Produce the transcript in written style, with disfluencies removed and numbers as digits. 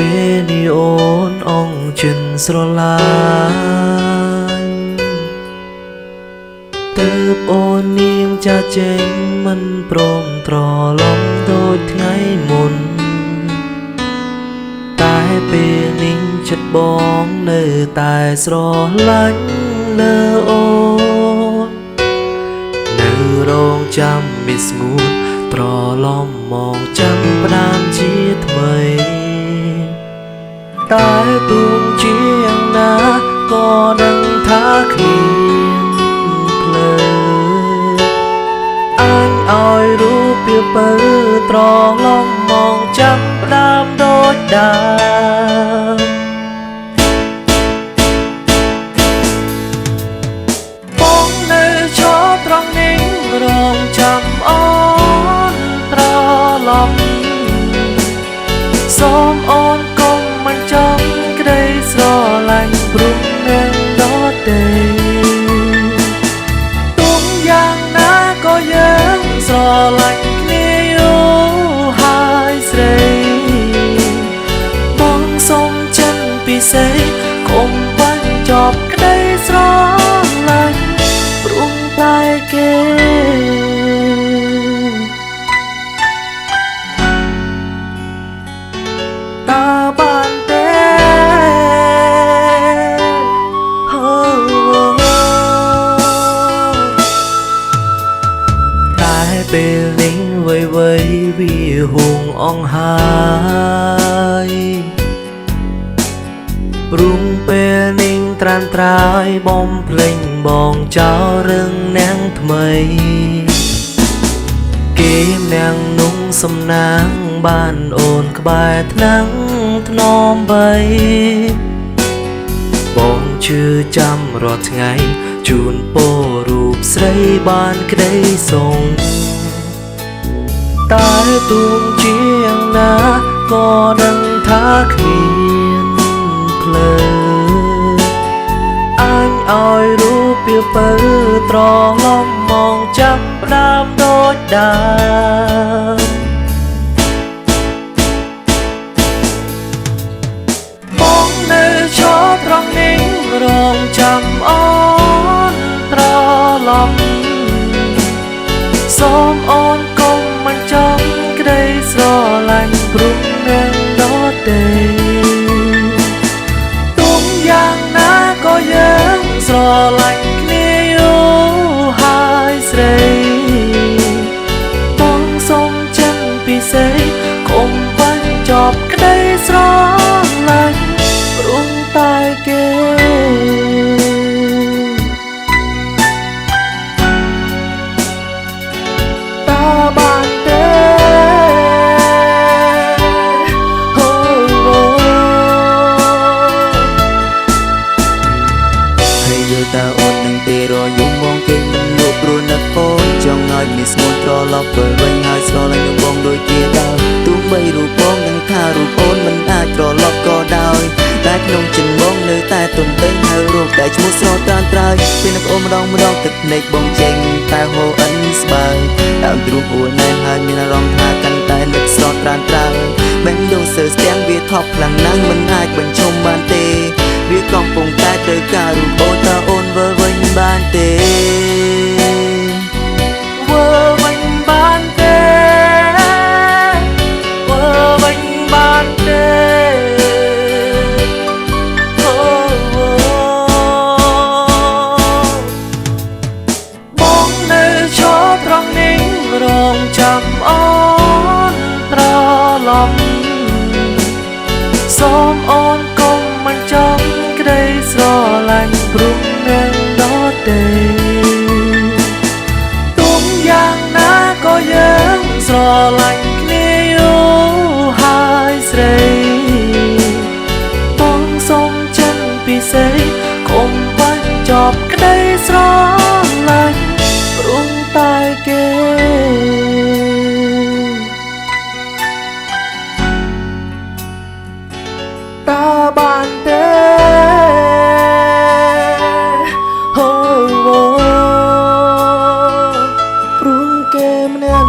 ពេលនេះអូនអងជិនស្រឡាញ់ទើបអូននាងចាចេញមិនព្រមត្រឡប់ដូចថ្ងៃមុនតែពេលនេះចិត្តបងនៅតែស្រឡាញ់លើអូននៅរងចាំវាស្ងួតត្រឡប់មកចាំផ្ដើមជាថ្មីតែទូងជាយ៉ាងណាក៏ដឹងថាគ្មានភ្លើអញឲ្យរូបពីពើត្រឡប់មកចាំផ្ដើមដូចដើមបងនៅឈរត្រង់នេះរងចាំអូនត្រឡប់សូមអូនកុំមិនចង់ក្តីស្រឡាញ់ព្រមនឹងដទេទុំយ៉ាងណាក៏យើងស្រឡាញ់គ្នាយូរហើយស្រីបងសូមចិនពិសេសកុំបញ្ចប់ក្តីស្រឡាញ់ព្រមតែគេតើបានទេតែពេលនេះវ័យវាហួងអង្ហើយព្រមពេលនេះត្រានត្រាយបំភ្លេងបងចោលរឿងនាងថ្មីគេនាងนุ่งសំណាងបានអូនក្បែរថ្នាំងថ្នមបីបងជឿចាំរាល់ថ្ងៃជូនពររូបស្រីបានក្តីសុងតែទូងជាយ៉ាងណាក៏ដឹងថាគ្មានភ្លើអញឲ្យរូបពីពើត្រឡប់មកចាប់ផ្ដើមដូចដើមបងនៅឈរត្រង់នេះរងចាំអូនត្រឡប់សូមអូនកុំមិនចង់ក្តីស្រឡាញ់ព្រមនឹងដទេទុំយ៉ាងណាក៏យើងស្រឡាញ់គ្នាយូរហើយស្រីបងសូមចិនពិសេសកុំបញ្ចប់ក្តីស្រឡាញ់ព្រមតែគេតើបានទេហើយយល់តើអូននឹងទេរយំបងគេមិនលក់ព្រោះនឹកអូនចង់ឲ្យមានស្ងួនត្រឡប់ទៅវិញហើយស្រឡាញ់បងដូចជាដើមទោះបីរូបបងនឹងថារូបអូនមិនអាចត្រឡប់ក៏ដោយតែក្នុងចិត្តបងនៅតែទន្ទឹងហើយរោគតែឈ្មោះស្រស់ត្រានត្រើយពេលនឹកអូនម្ដងទឹកភ្នែកបងចេញតែហូរអិនស្បើយដើមទ្រូងអួនណែនហើយមានអារម្មណ៍ថាកាន់តែនឹកស្រស់ត្រានត្រើយបេះដូងសើស្ទាំងវាថប់ខ្លាំងណាស់មិនអាចបញ្ឈប់បានទេវាកំពុងតែត្រូវការរូបអូនតើអូនវើវិញបានទេវើវិញបានទេវើវិញបានទេបងនៅឈរត្រង់នេះរងចាំអូនត្រឡប់សូមអូនកុំមិនចង់ក្តីស្រឡាញ់ព្រមនឹងដទេទុំយ៉ាងណាក៏យើងស្រឡាញ់គ្នាយូរហើយស្រីបងសូមចិនពិសេសកុំបញ្ចប់ក្តីស្រឡាញ់ព្រមតែគេតើបានទេព្រមគេម្នាក់